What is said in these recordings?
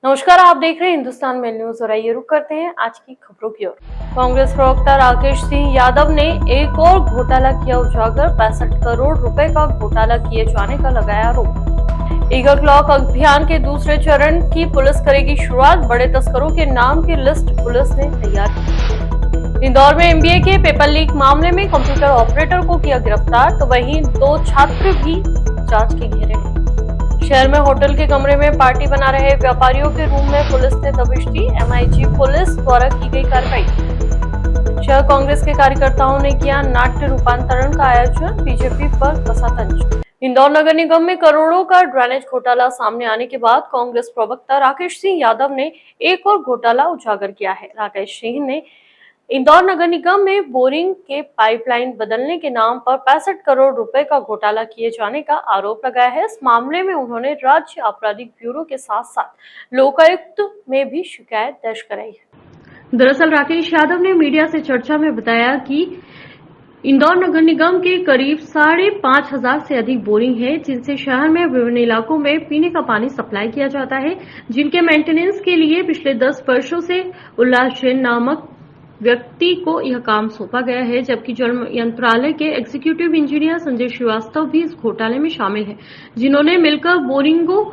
नमस्कार, आप देख रहे हैं हिंदुस्तान मेल न्यूज और आइए रुक करते हैं आज की खबरों की ओर। कांग्रेस प्रवक्ता राकेश सिंह यादव ने एक और घोटाला किया उजागर। 65 करोड़ रुपए का घोटाला किए जाने का लगाया आरोप। ईगल क्लॉक अभियान के दूसरे चरण की पुलिस करेगी शुरुआत। बड़े तस्करों के नाम की लिस्ट पुलिस ने तैयार की। इंदौर में एमबीए के पेपर लीक मामले में कंप्यूटर ऑपरेटर को किया गिरफ्तार, तो वहीं 2 छात्र भी जांच के घेरे में। शहर में होटल के कमरे में पार्टी बना रहे व्यापारियों के रूम में पुलिस ने दबिश दी। एमआईजी पुलिस द्वारा की गई कार्रवाई। शहर कांग्रेस के कार्यकर्ताओं ने किया नाट्य रूपांतरण का आयोजन। बीजेपी पर कसा तंज। इंदौर नगर निगम में करोड़ों का ड्रेनेज घोटाला सामने आने के बाद कांग्रेस प्रवक्ता राकेश सिंह यादव ने एक और घोटाला उजागर किया है। राकेश सिंह ने इंदौर नगर निगम में बोरिंग के पाइपलाइन बदलने के नाम पर 65 करोड़ रुपए का घोटाला किए जाने का आरोप लगाया है। इस मामले में उन्होंने राज्य आपराधिक ब्यूरो के साथ साथ लोकायुक्त में भी शिकायत दर्ज कराई है। दरअसल राकेश यादव ने मीडिया से चर्चा में बताया कि इंदौर नगर निगम के करीब 5,500 से अधिक बोरिंग है, जिनसे शहर में विभिन्न इलाकों में पीने का पानी सप्लाई किया जाता है, जिनके मेंटेनेंस के लिए पिछले 10 वर्षों से उल्लास जैन नामक व्यक्ति को यह काम सौंपा गया है, जबकि जल मंत्रालय के एग्जीक्यूटिव इंजीनियर संजय श्रीवास्तव भी इस घोटाले में शामिल हैं, जिन्होंने मिलकर बोरिंगों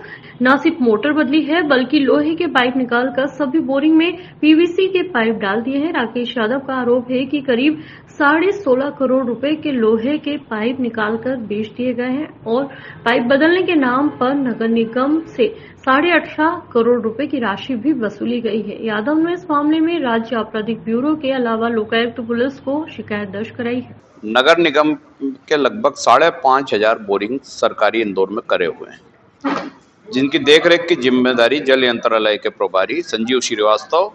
न सिर्फ मोटर बदली है बल्कि लोहे के पाइप निकालकर सभी बोरिंग में पीवीसी के पाइप डाल दिए हैं। राकेश यादव का आरोप है कि करीब 16.5 करोड़ रुपए के लोहे के पाइप निकालकर बेच दिए गए हैं और पाइप बदलने के नाम पर नगर निगम से 18.5 करोड़ रुपए की राशि भी वसूली गई है। यादव ने इस मामले में राज्य आपराधिक ब्यूरो के अलावा लोकायुक्त पुलिस को शिकायत दर्ज कराई है। नगर निगम के लगभग 5,500 बोरिंग सरकारी इंदौर में करे हुए हैं, जिनकी देखरेख की जिम्मेदारी जल मंत्रालय के प्रभारी संजीव श्रीवास्तव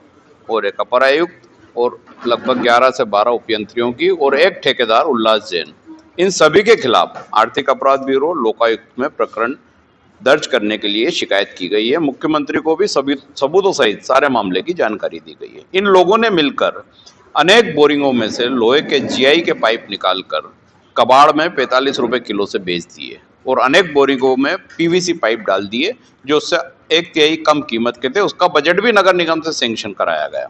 और एक अपर आयुक्त और लगभग 11 से 12 उपयंत्रियों की और एक ठेकेदार उल्लास जैन, इन सभी के खिलाफ आर्थिक अपराध ब्यूरो लोकायुक्त में प्रकरण दर्ज करने के लिए शिकायत की गई है। मुख्यमंत्री को भी सभी सबूतों सहित सारे मामले की जानकारी दी गई है। इन लोगों ने मिलकर अनेक बोरिंगों में से लोहे के जीआई के पाइप निकालकर कबाड़ में 45 रुपए किलो से बेच दिए और अनेक बोरिंगों में पीवीसी पाइप डाल दिए, जो उससे 1/3 कम कीमत के थे। उसका बजट भी नगर निगम से सैंक्शन कराया गया।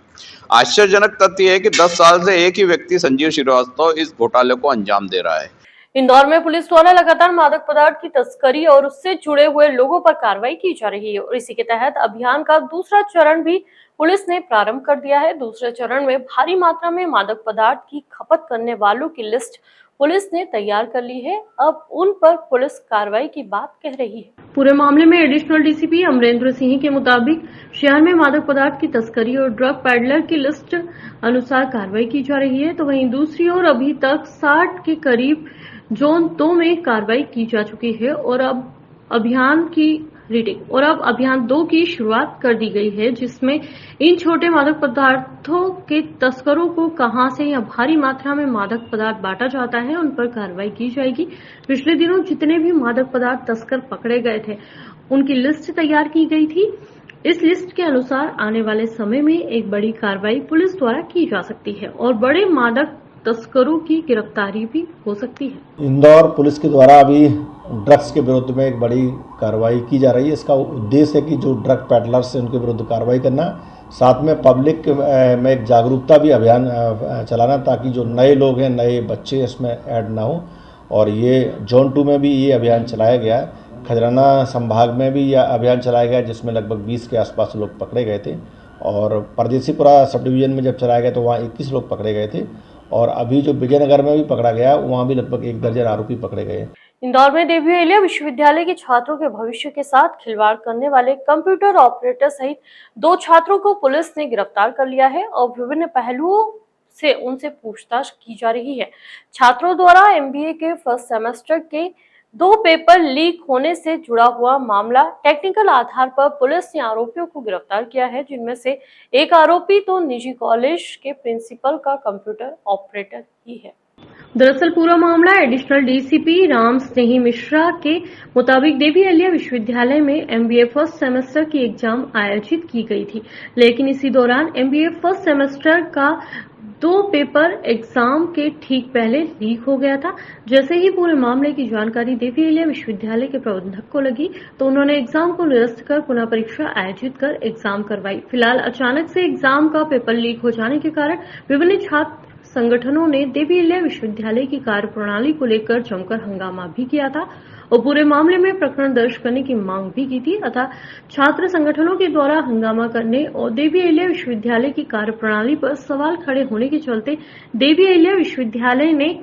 आश्चर्यजनक तथ्य है कि 10 साल से एक ही व्यक्ति संजीव श्रीवास्तव इस घोटाले को अंजाम दे रहा है। इंदौर में पुलिस द्वारा लगातार मादक पदार्थ की तस्करी और उससे जुड़े हुए लोगों पर कार्रवाई की जा रही है और इसी के तहत अभियान का दूसरा चरण भी पुलिस ने प्रारंभ कर दिया है। दूसरे चरण में भारी मात्रा में मादक पदार्थ की खपत करने वालों की लिस्ट पुलिस ने तैयार कर ली है। अब उन पर पुलिस कार्रवाई की बात कह रही है। पूरे मामले में एडिशनल डीसीपी अमरेंद्र सिंह के मुताबिक शहर में मादक पदार्थ की तस्करी और ड्रग पैडलर की लिस्ट अनुसार कार्रवाई की जा रही है, तो वहीं दूसरी ओर अभी तक 60 के करीब जोन 2 में कार्रवाई की जा चुकी है और अब अभियान 2 की शुरुआत कर दी गई है, जिसमें इन छोटे मादक पदार्थों के तस्करों को कहां से या भारी मात्रा में मादक पदार्थ बांटा जाता है, उन पर कार्रवाई की जाएगी। पिछले दिनों जितने भी मादक पदार्थ तस्कर पकड़े गए थे, उनकी लिस्ट तैयार की गई थी। इस लिस्ट के अनुसार आने वाले समय में एक बड़ी कार्रवाई पुलिस द्वारा की जा सकती है और बड़े मादक तस्करों की गिरफ्तारी भी हो सकती है। इंदौर पुलिस के द्वारा अभी ड्रग्स के विरुद्ध में एक बड़ी कार्रवाई की जा रही है। इसका उद्देश्य है कि जो ड्रग पैडलर्स हैं उनके विरुद्ध कार्रवाई करना, साथ में पब्लिक में एक जागरूकता भी अभियान चलाना, ताकि जो नए लोग हैं, नए बच्चे इसमें ऐड ना हो। और ये जोन 2 में भी ये अभियान चलाया गया है। खजराना संभाग में भी यह अभियान चलाया गया, जिसमें लगभग 20 के आसपास लोग पकड़े गए थे और परदेसीपुरा सब डिवीजन में जब चलाया गया तो वहाँ 21 लोग पकड़े गए थे और अभी जो विजयनगर में भी पकड़ा गया वहाँ भी लगभग 1 दर्जन आरोपी पकड़े गए। इंदौर में देवी अहिल्या विश्वविद्यालय के छात्रों के भविष्य के साथ खिलवाड़ करने वाले कंप्यूटर ऑपरेटर सहित 2 छात्रों को पुलिस ने गिरफ्तार कर लिया है और विभिन्न पहलुओं से उनसे पूछताछ की जा रही है। छात्रों द्वारा एमबीए के फर्स्ट सेमेस्टर के 2 पेपर लीक होने से जुड़ा हुआ मामला टेक्निकल आधार पर पुलिस ने आरोपियों को गिरफ्तार किया है, जिनमें से एक आरोपी तो निजी कॉलेज के प्रिंसिपल का कंप्यूटर ऑपरेटर ही है। दरअसल पूरा मामला एडिशनल डीसीपी राम स्नेही मिश्रा के मुताबिक देवी अहिल्या विश्वविद्यालय में एमबीए फर्स्ट सेमेस्टर की एग्जाम आयोजित की गई थी, लेकिन इसी दौरान एमबीए फर्स्ट सेमेस्टर का दो पेपर एग्जाम के ठीक पहले लीक हो गया था। जैसे ही पूरे मामले की जानकारी देवी अहिल्या विश्वविद्यालय के प्रबंधक को लगी तो उन्होंने एग्जाम को निरस्त कर पुनः परीक्षा आयोजित कर एग्जाम करवाई। फिलहाल अचानक से एग्जाम का पेपर लीक हो जाने के कारण विभिन्न छात्र संगठनों ने देवी अहिल्या विश्वविद्यालय की कार्यप्रणाली को लेकर जमकर हंगामा भी किया था और पूरे मामले में प्रकरण दर्ज करने की मांग भी की थी। अतः छात्र संगठनों के द्वारा हंगामा करने और देवी अहिल्या विश्वविद्यालय की कार्यप्रणाली पर सवाल खड़े होने के चलते देवी अहिल्या विश्वविद्यालय ने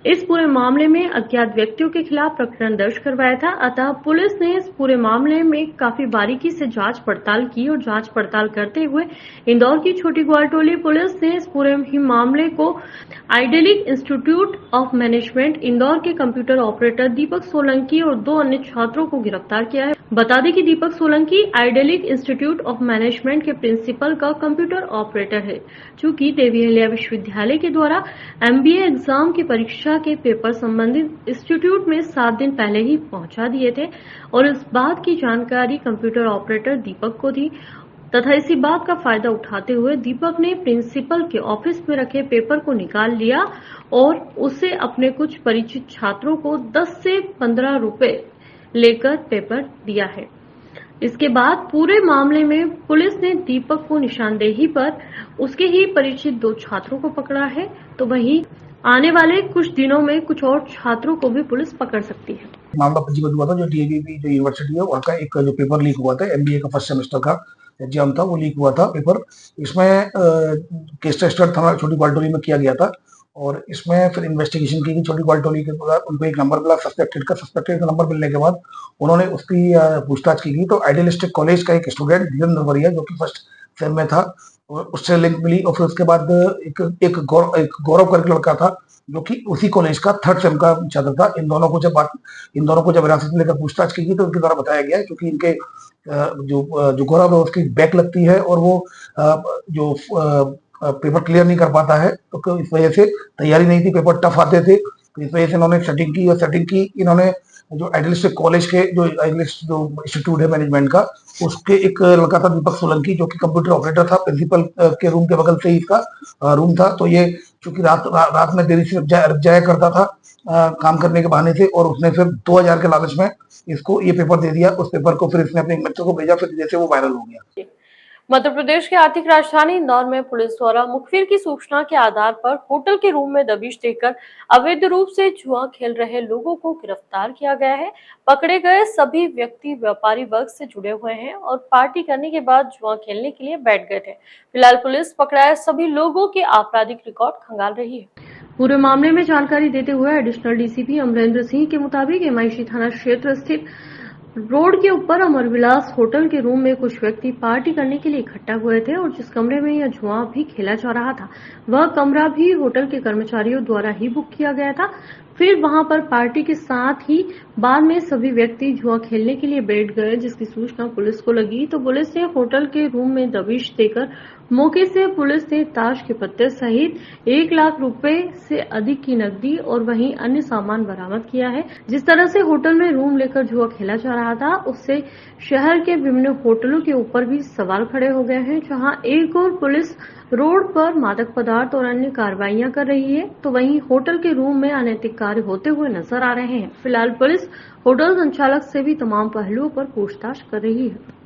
इस पूरे मामले में अज्ञात व्यक्तियों के खिलाफ प्रकरण दर्ज करवाया था। अतः पुलिस ने इस पूरे मामले में काफी बारीकी से जांच पड़ताल की और जांच पड़ताल करते हुए इंदौर की छोटी ग्वालटोली पुलिस ने इस पूरे ही मामले को idyllic institute of management Indore के कंप्यूटर ऑपरेटर दीपक सोलंकी और 2 अन्य छात्रों को गिरफ्तार किया है। बता दें कि Deepak Solanki idealic institute of management के प्रिंसिपल का कंप्यूटर ऑपरेटर है, चूंकि देवी अहिल्या विश्वविद्यालय के द्वारा MBA एग्जाम की परीक्षा के पेपर संबंधित इंस्टीट्यूट में 7 दिन पहले ही पहुंचा दिए थे और इस बात की जानकारी कंप्यूटर ऑपरेटर दीपक को थी तथा इसी बात का फायदा उठाते हुए दीपक ने प्रिंसिपल के ऑफिस में रखे पेपर को निकाल लिया और उसे अपने कुछ परिचित छात्रों को 10 से 15 रुपए लेकर पेपर दिया है। इसके बाद पूरे मामले में पुलिस ने दीपक को निशानदेही पर उसके ही परिचित 2 छात्रों को पकड़ा है, तो वहीं आने वाले कुछ दिनों में कुछ और छात्रों को भी पुलिस पकड़ सकती है। मामला पंजीबद्ध हुआ था जो DAVP जो यूनिवर्सिटी है वहाँ का एक जो पेपर लीक हुआ था MBA का फर्स्ट सेमेस्टर का एग्जाम था, वो लीक हुआ था पेपर। इसमें केस रजिस्टर थाना छोटी ग्वालटोली में किया गया था और इसमें फिर इन्वेस्टिगेशन की गई छोटी ग्वालटोली के बाद उनको एक नंबर मिला सस्पेक्टेड का नंबर मिलने के बाद उन्होंने उसकी पूछताछ की गई तो आइडियलिस्टिक कॉलेज का एक स्टूडेंट धीरेन्द्र वरिया जो कि फर्स्ट सेम में था और उससे लिंक मिली और फिर उसके बाद एक गौरव करके लड़का था जो कि उसी कॉलेज का 3rd सेम का छात्र था। इन दोनों को जब हिरासत में लेकर पूछताछ की गई तो उनके द्वारा बताया गया क्योंकि इनके जो गौरव है उसकी बैक लगती है और वो जो पेपर क्लियर नहीं कर पाता है तो इस वजह से तैयारी नहीं थी, पेपर टफ आते थे, तो इस वजह से इन्होंने सेटिंग की इन्होंने जो आइडियलिस्टिक कॉलेज के जो इंस्टीट्यूट है मैनेजमेंट का उसके एक लड़का था दीपक सोलंकी जो कि कंप्यूटर ऑपरेटर था, प्रिंसिपल के रूम के बगल से ही इसका रूम था। तो ये चूंकि रात में देरी से जाया करता था काम करने के बहाने से और उसने फिर 2000 के लालच में इसको ये पेपर दे दिया। उस पेपर को फिर इसने अपने बच्चों को भेजा, फिर जैसे वो वायरल हो गया। मध्य प्रदेश की आर्थिक राजधानी इंदौर में पुलिस द्वारा मुखबिर की सूचना के आधार पर होटल के रूम में दबिश देकर अवैध रूप से जुआ खेल रहे लोगों को गिरफ्तार किया गया है। पकड़े गए सभी व्यक्ति व्यापारी वर्ग से जुड़े हुए हैं और पार्टी करने के बाद जुआ खेलने के लिए बैठ गए थे। फिलहाल पुलिस पकड़ाए सभी लोगों के आपराधिक रिकॉर्ड खंगाल रही है। पूरे मामले में जानकारी देते हुए एडिशनल DCP अमरेंद्र सिंह के मुताबिक MIC थाना क्षेत्र स्थित रोड के ऊपर अमरविलास होटल के रूम में कुछ व्यक्ति पार्टी करने के लिए इकट्ठा हुए थे और जिस कमरे में यह जुआ भी खेला जा रहा था वह कमरा भी होटल के कर्मचारियों द्वारा ही बुक किया गया था। फिर वहां पर पार्टी के साथ ही बाद में सभी व्यक्ति जुआ खेलने के लिए बैठ गए, जिसकी सूचना पुलिस को लगी तो पुलिस ने होटल के रूम में दबिश देकर मौके से पुलिस ने ताश के पत्ते सहित 1 लाख रुपए से अधिक की नकदी और वहीं अन्य सामान बरामद किया है। जिस तरह से होटल में रूम लेकर जुआ खेला जा रहा था उससे शहर के विभिन्न होटलों के ऊपर भी सवाल खड़े हो गए हैं। जहां एक और पुलिस रोड पर मादक पदार्थ और अन्य कार्रवाइयां कर रही है तो वहीं होटल के रूम में अनैतिक कार्य होते हुए नजर आ रहे हैं। फिलहाल पुलिस होटल संचालक से भी तमाम पहलुओं पर पूछताछ कर रही है।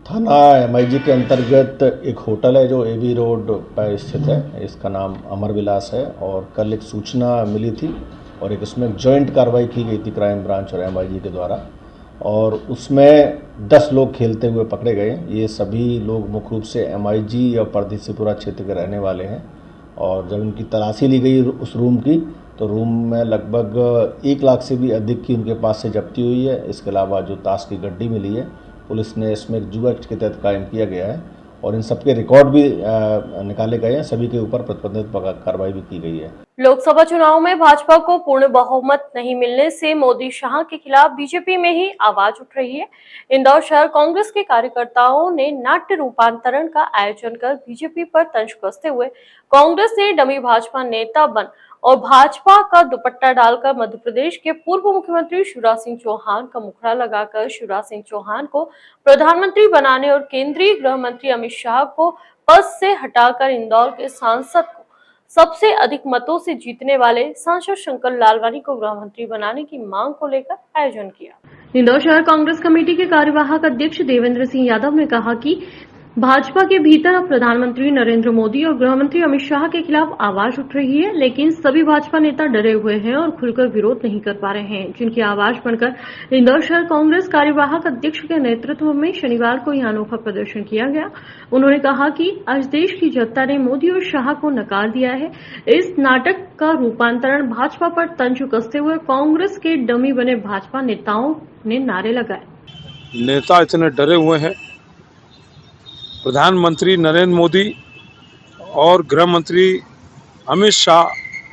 थाना MIG के अंतर्गत एक होटल है जो AB रोड पर स्थित है, इसका नाम अमरविलास है और कल एक सूचना मिली थी और एक उसमें जॉइंट कार्रवाई की गई थी क्राइम ब्रांच और MIG के द्वारा और उसमें 10 लोग खेलते हुए पकड़े गए। ये सभी लोग मुख्य रूप से MIG और परदेसीपुरा क्षेत्र के रहने वाले हैं और जब उनकी तलाशी ली गई उस रूम की तो रूम में लगभग 1 लाख से भी अधिक की उनके पास से जब्ती हुई है। इसके अलावा जो ताश की गड्डी मिली है पुलिस ने इसमें एक जुआ एक्ट के तहत कायम किया गया है और इन सबके रिकॉर्ड भी निकाले गए हैं। सभी के ऊपर प्रतिबंधित कार्रवाई भी की गई है। लोकसभा चुनाव में भाजपा को पूर्ण बहुमत नहीं मिलने से मोदी शाह के खिलाफ बीजेपी में ही आवाज उठ रही है। इंदौर शहर कांग्रेस के कार्यकर्ताओं ने नाट्य रूपांतरण का आयोजन कर बीजेपी पर तंज कसते हुए कांग्रेस ने डमी भाजपा नेता बन और भाजपा का दुपट्टा डालकर मध्य प्रदेश के पूर्व मुख्यमंत्री शिवराज सिंह चौहान का मुखड़ा लगाकर शिवराज सिंह चौहान को प्रधानमंत्री बनाने और केंद्रीय गृह मंत्री अमित शाह को पद से हटाकर इंदौर के सांसद को सबसे अधिक मतों से जीतने वाले सांसद शंकर लालवानी को गृह मंत्री बनाने की मांग को लेकर आयोजन किया। इंदौर शहर कांग्रेस कमेटी के कार्यवाहक अध्यक्ष देवेंद्र सिंह यादव ने कहा कि भाजपा के भीतर अब प्रधानमंत्री नरेंद्र मोदी और गृह मंत्री अमित शाह के खिलाफ आवाज उठ रही है, लेकिन सभी भाजपा नेता डरे हुए हैं और खुलकर विरोध नहीं कर पा रहे हैं, जिनकी आवाज बनकर इंदौर शहर कांग्रेस कार्यवाहक अध्यक्ष के नेतृत्व में शनिवार को यह अनोखा प्रदर्शन किया गया। उन्होंने कहा कि आज देश की जनता ने मोदी और शाह को नकार दिया है। इस नाटक का रूपांतरण भाजपा पर तंज कसते हुए कांग्रेस के डमी बने भाजपा नेताओं ने नारे लगाए। नेता इतने डरे हुए हैं, प्रधानमंत्री नरेंद्र मोदी और गृह मंत्री अमित शाह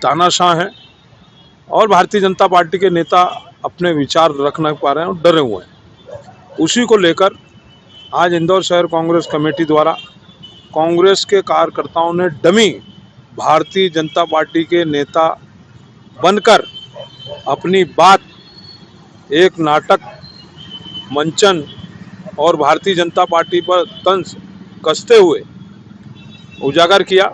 तानाशाह हैं और भारतीय जनता पार्टी के नेता अपने विचार रख नहीं पा रहे हैं और डरे हुए हैं। उसी को लेकर आज इंदौर शहर कांग्रेस कमेटी द्वारा कांग्रेस के कार्यकर्ताओं ने डमी भारतीय जनता पार्टी के नेता बनकर अपनी बात एक नाटक मंचन और भारतीय जनता पार्टी पर तंज कसते हुए उजागर किया।